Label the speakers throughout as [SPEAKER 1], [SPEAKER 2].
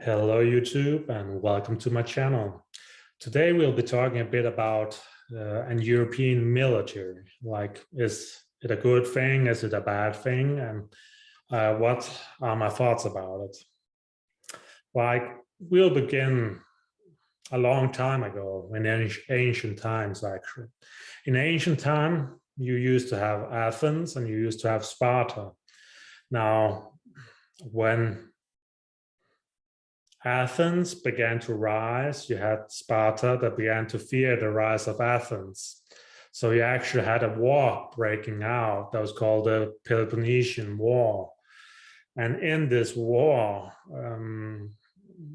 [SPEAKER 1] Hello YouTube and welcome to my channel. Today we'll be talking a bit about an European military. Like, is it a good thing? Is it a bad thing? And what are my thoughts about it? Like, we'll begin a long time ago in ancient times, actually. In ancient time, you used to have Athens and you used to have Sparta. Now, when Athens began to rise, you had Sparta that began to fear the rise of Athens. So you actually had a war breaking out that was called the Peloponnesian War. And in this war,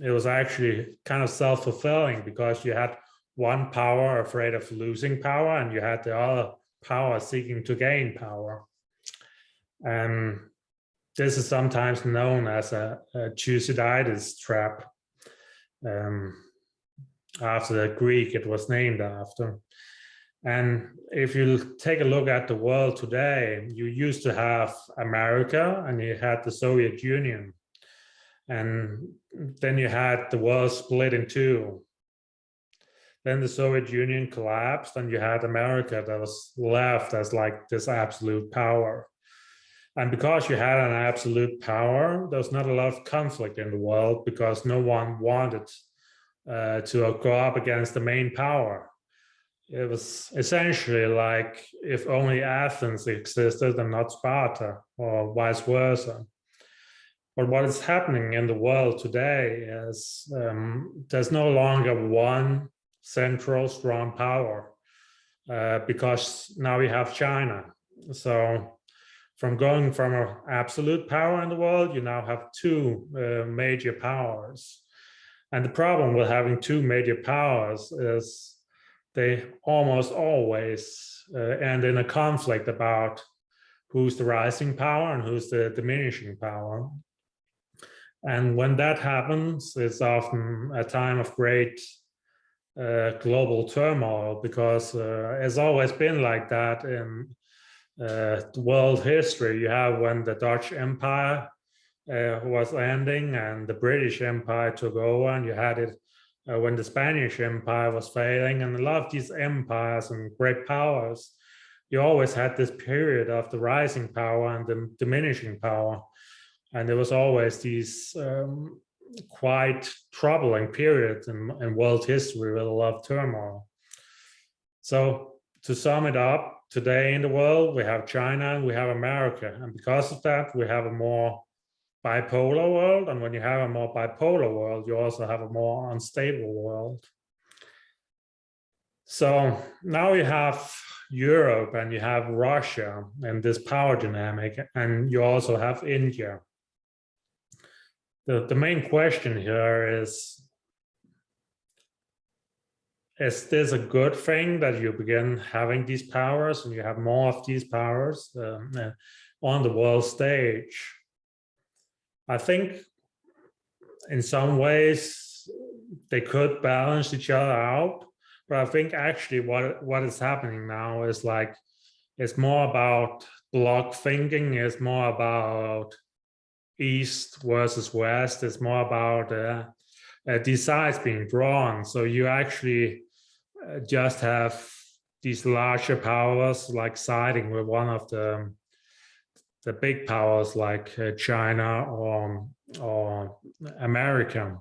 [SPEAKER 1] it was actually kind of self-fulfilling because you had one power afraid of losing power and you had the other power seeking to gain power. And this is sometimes known as a Thucydides trap. After the Greek, it was named after. And if you take a look at the world today, you used to have America and you had the Soviet Union. And then you had the world split in two. Then the Soviet Union collapsed and you had America that was left as like this absolute power. And because you had an absolute power, there's not a lot of conflict in the world because no one wanted to go up against the main power. It was essentially like if only Athens existed and not Sparta, or vice versa. But what is happening in the world today is there's no longer one central strong power because now we have China. So from going from an absolute power in the world, you now have two major powers. And the problem with having two major powers is they almost always end in a conflict about who's the rising power and who's the diminishing power. And when that happens, it's often a time of great global turmoil because it's always been like that in world history. You have when the Dutch Empire was ending and the British Empire took over, and you had it when the Spanish Empire was failing, and a lot of these empires and great powers, you always had this period of the rising power and the diminishing power, and there was always these quite troubling periods in world history with a lot of turmoil. So to sum it up, today in the world, we have China and we have America. And because of that, we have a more bipolar world. And when you have a more bipolar world, you also have a more unstable world. So now you have Europe and you have Russia and this power dynamic, and you also have India. The main question here is this a good thing that you begin having these powers and you have more of these powers on the world stage? I think in some ways they could balance each other out, but I think actually what is happening now is like it's more about block thinking, it's more about East versus West, it's more about these sides being drawn. So you actually just have these larger powers like siding with one of the big powers like China or America.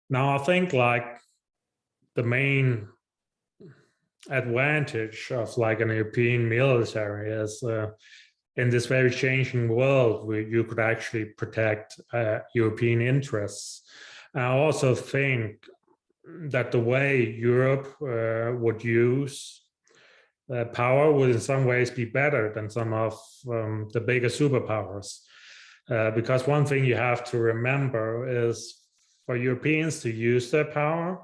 [SPEAKER 1] Now I think like the main advantage of like an European military is in this very changing world where you could actually protect European interests. And I also think that the way Europe would use power would in some ways be better than some of the bigger superpowers. Because one thing you have to remember is for Europeans to use their power,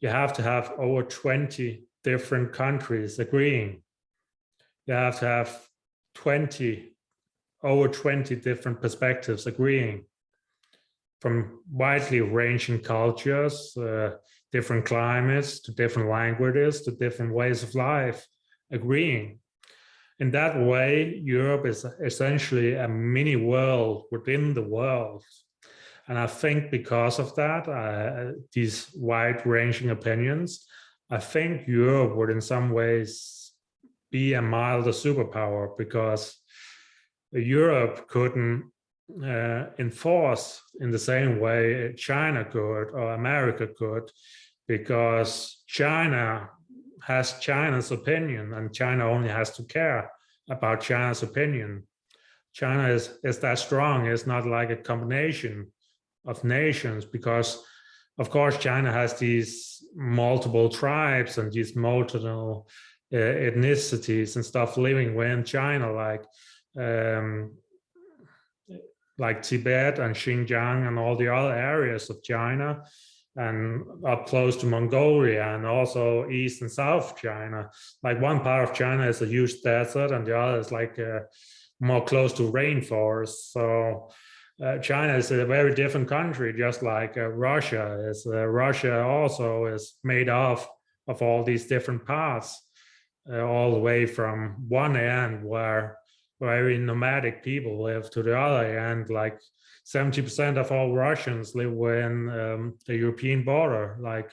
[SPEAKER 1] you have to have over 20 different countries agreeing. You have to have over 20 different perspectives agreeing, from widely ranging cultures, different climates, to different languages, to different ways of life, agreeing. In that way, Europe is essentially a mini world within the world. And I think because of that, these wide-ranging opinions, I think Europe would in some ways be a milder superpower, because Europe couldn't enforce in the same way China could or America could, because China has China's opinion, and China only has to care about China's opinion. China is that strong. It's not like a combination of nations, because of course China has these multiple tribes and these multiple ethnicities and stuff living within China, like Tibet and Xinjiang and all the other areas of China, and up close to Mongolia, and also East and South China. Like one part of China is a huge desert, and the other is like more close to rainforest. So China is a very different country, just like Russia is. Russia also is made of all these different parts, all the way from one end where very nomadic people live to the other end. Like 70% of all Russians live within the European border, like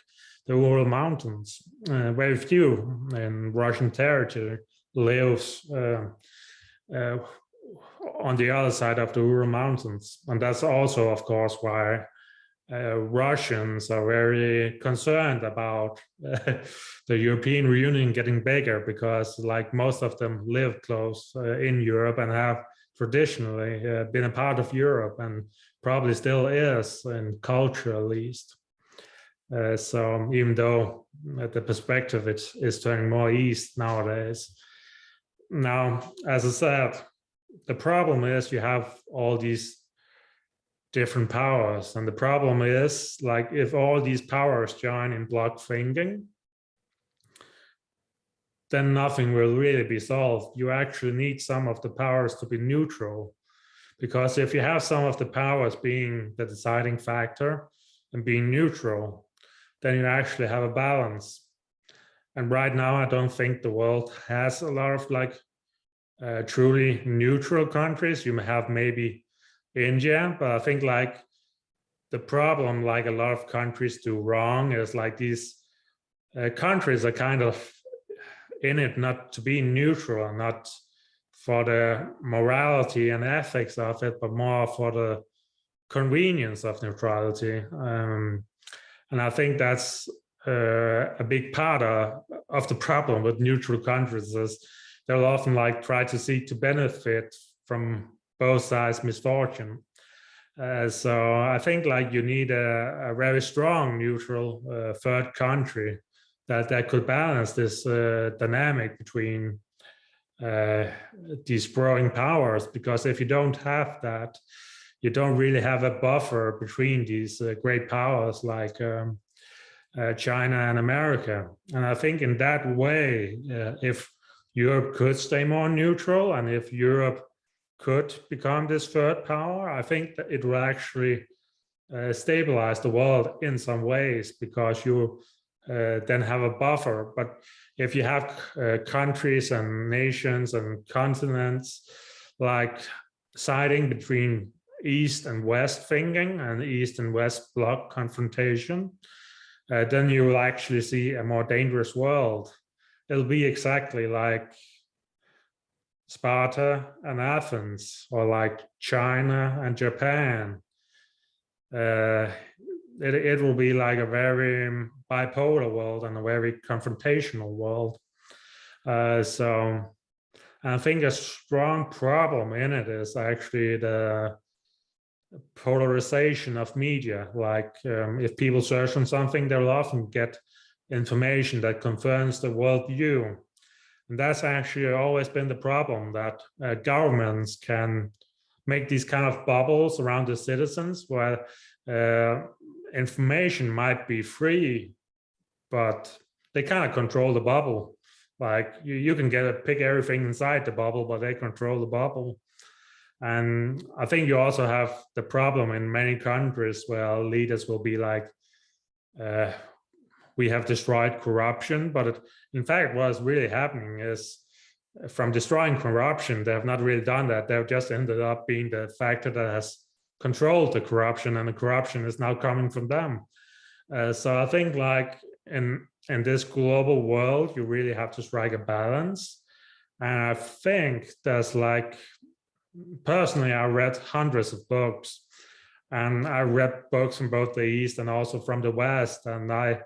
[SPEAKER 1] the Ural Mountains. Very few in Russian territory lives on the other side of the Ural Mountains. And that's also, of course, why Russians are very concerned about the European Union getting bigger, because like most of them live close in Europe and have traditionally been a part of Europe, and probably still is in culture at least. So even though the perspective is turning more east nowadays. Now, as I said, the problem is you have all these different powers, and the problem is, like, if all these powers join in block thinking, then nothing will really be solved. You actually need some of the powers to be neutral, because if you have some of the powers being the deciding factor and being neutral, then you actually have a balance. And right now, I don't think the world has a lot of like truly neutral countries. You may have maybe India, but I think like the problem, like a lot of countries do wrong, is like these countries are kind of in it not to be neutral, not for the morality and ethics of it, but more for the convenience of neutrality. And I think that's a big part of the problem with neutral countries, is they'll often like try to seek to benefit from both sides' misfortune. So I think like you need a very strong neutral third country that could balance this dynamic between these growing powers, because if you don't have that, you don't really have a buffer between these great powers like China and America. And I think in that way, if Europe could stay more neutral, and if Europe could become this third power, I think that it will actually stabilize the world in some ways, because you then have a buffer. But if you have countries and nations and continents like siding between East and West thinking and East and West bloc confrontation, then you will actually see a more dangerous world. It'll be exactly like Sparta and Athens, or like China and Japan. It will be like a very bipolar world and a very confrontational world. So I think a strong problem in it is actually the polarization of media. Like if people search on something, they'll often get information that confirms the worldview. And that's actually always been the problem, that governments can make these kind of bubbles around the citizens where information might be free, but they kind of control the bubble. Like you can pick everything inside the bubble, but they control the bubble. And I think you also have the problem in many countries where leaders will be like, we have destroyed corruption, but in fact, what's really happening is, from destroying corruption, they have not really done that. They've just ended up being the factor that has controlled the corruption, and the corruption is now coming from them. So I think like in this global world, you really have to strike a balance. And I think there's like, personally, I read hundreds of books, and I read books from both the East and also from the West. And I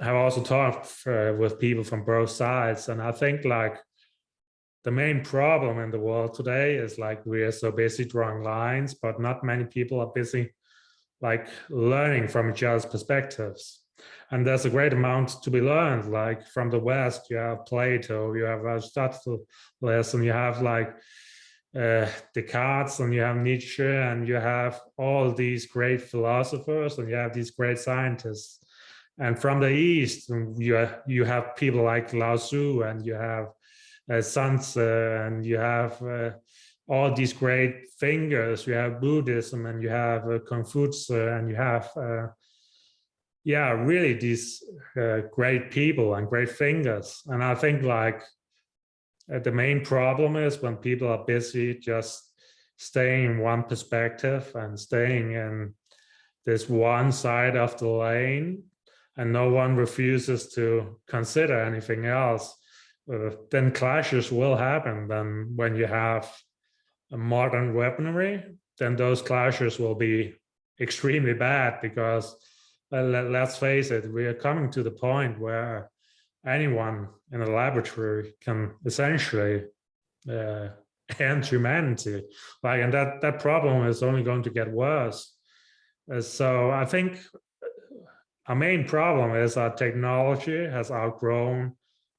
[SPEAKER 1] have also talked with people from both sides. And I think like the main problem in the world today is like we are so busy drawing lines, but not many people are busy like learning from each other's perspectives. And there's a great amount to be learned. Like from the West, you have Plato, you have Aristotle, and you have like Descartes, and you have Nietzsche, and you have all these great philosophers, and you have these great scientists. And from the East, you have people like Lao Tzu, and you have Sun Tzu, and you have all these great thinkers. You have Buddhism, and you have Confucius, and you have really these great people and great thinkers. And I think like the main problem is when people are busy just staying in one perspective and staying in this one side of the lane, and no one refuses to consider anything else, then clashes will happen. Then when you have a modern weaponry, then those clashes will be extremely bad, because let's face it, we are coming to the point where anyone in a laboratory can essentially end humanity. Like, and that problem is only going to get worse. So I think our main problem is our technology has outgrown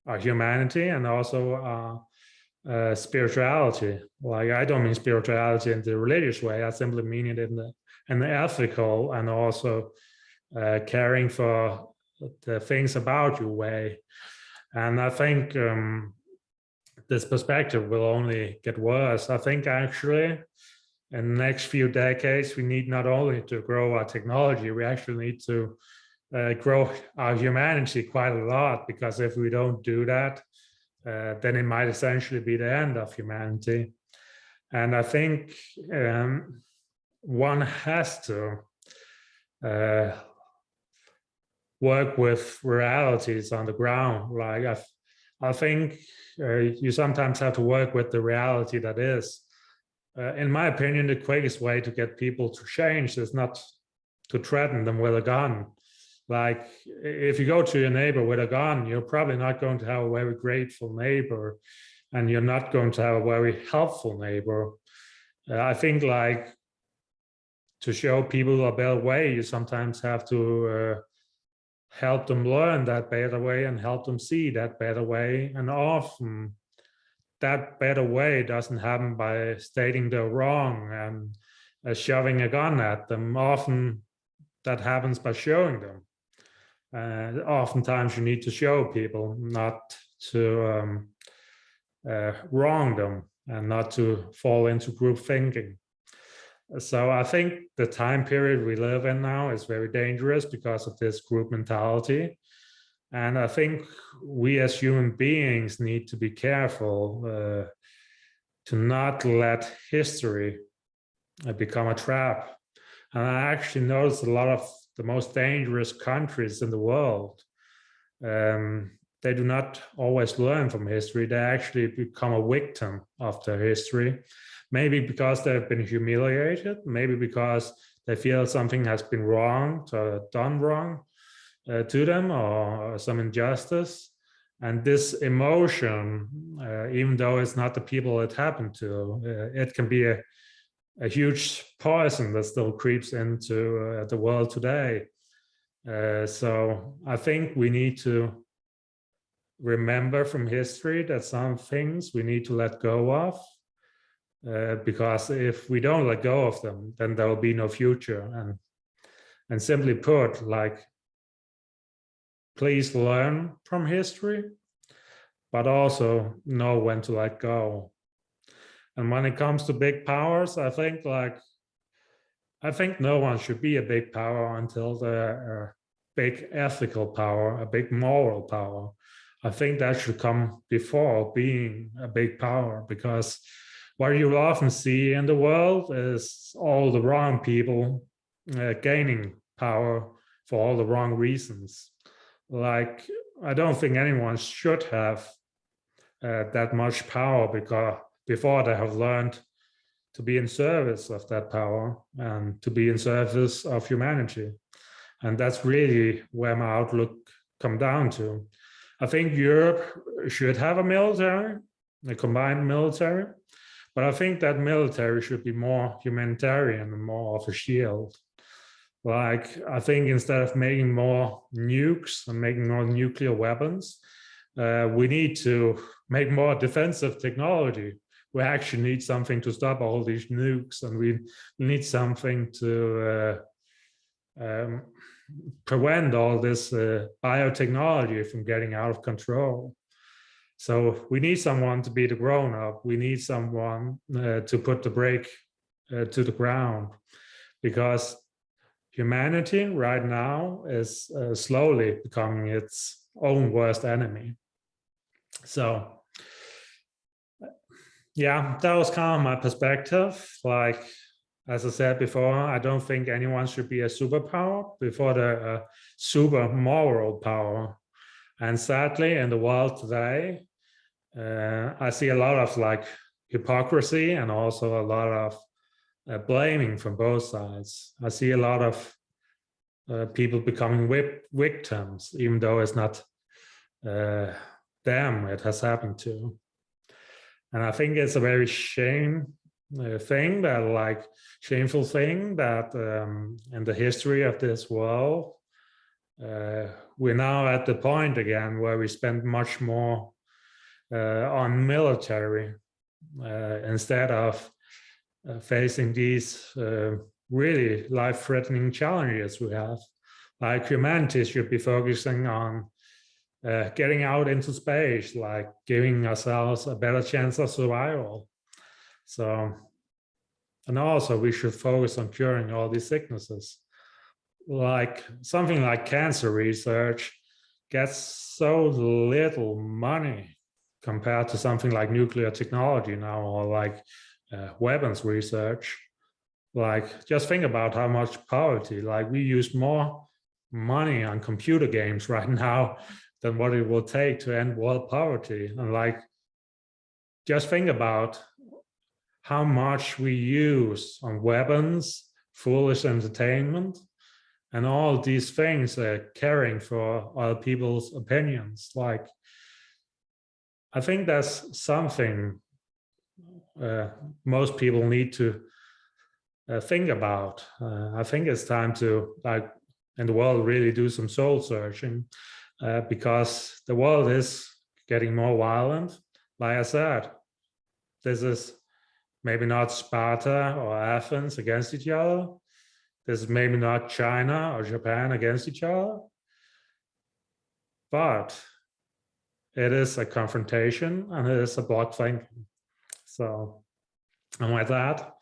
[SPEAKER 1] our humanity and also our spirituality. Like, I don't mean spirituality in the religious way. I simply mean it in the ethical and also caring for the things about you way. And I think this perspective will only get worse. I think actually in the next few decades, we need not only to grow our technology, we actually need to grow our humanity quite a lot, because if we don't do that, then it might essentially be the end of humanity. And I think one has to work with realities on the ground. Like I think you sometimes have to work with the reality that is. In my opinion, the quickest way to get people to change is not to threaten them with a gun. Like, if you go to your neighbor with a gun, you're probably not going to have a very grateful neighbor, and you're not going to have a very helpful neighbor. I think like to show people a better way, you sometimes have to help them learn that better way and help them see that better way. And often that better way doesn't happen by stating they're wrong and shoving a gun at them. Often that happens by showing them. Oftentimes you need to show people, not to wrong them and not to fall into group thinking. So I think the time period we live in now is very dangerous because of this group mentality. And I think we as human beings need to be careful to not let history become a trap. And I actually noticed a lot of the most dangerous countries in the world, they do not always learn from history. They actually become a victim of their history, maybe because they've been humiliated, maybe because they feel something has been wrong, done wrong to them, or some injustice. And this emotion, even though it's not the people it happened to, it can be a huge poison that still creeps into the world today. So I think we need to remember from history that some things we need to let go of, because if we don't let go of them, then there will be no future. And simply put, like, please learn from history, but also know when to let go. And when it comes to big powers, I think no one should be a big power until they're a big ethical power, a big moral power. I think that should come before being a big power, because what you often see in the world is all the wrong people gaining power for all the wrong reasons. Like, I don't think anyone should have that much power before they have learned to be in service of that power and to be in service of humanity. And that's really where my outlook come down to. I think Europe should have a military, a combined military, but I think that military should be more humanitarian and more of a shield. Like, I think instead of making more nukes and making more nuclear weapons, we need to make more defensive technology. We actually need something to stop all these nukes, and we need something to prevent all this biotechnology from getting out of control. So we need someone to be the grown-up. We need someone to put the brake to the ground, because humanity right now is slowly becoming its own worst enemy. So yeah, that was kind of my perspective. Like, as I said before, I don't think anyone should be a superpower before they're a super moral power. And sadly, in the world today, I see a lot of like hypocrisy and also a lot of blaming from both sides. I see a lot of people becoming victims, even though it's not them it has happened to. And I think it's a very shameful thing that in the history of this world, we're now at the point again where we spend much more on military instead of facing these really life-threatening challenges we have. Like, humanity should be focusing on getting out into space, like giving ourselves a better chance of survival. So, and also we should focus on curing all these sicknesses. Like something like cancer research gets so little money compared to something like nuclear technology now, or like weapons research. Like, just think about how much poverty, like we use more money on computer games right now than what it will take to end world poverty. And like, just think about how much we use on weapons, foolish entertainment, and all these things caring for other people's opinions. Like, I think that's something most people need to think about. I think it's time to, like, in the world, really do some soul searching, because the world is getting more violent. Like I said, this is maybe not Sparta or Athens against each other. This is maybe not China or Japan against each other, but it is a confrontation and it is a block thinking. So, and with that,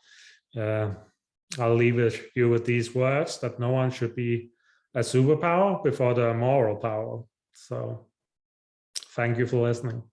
[SPEAKER 1] I'll leave you with these words, that no one should be a superpower before they're a moral power. So, thank you for listening.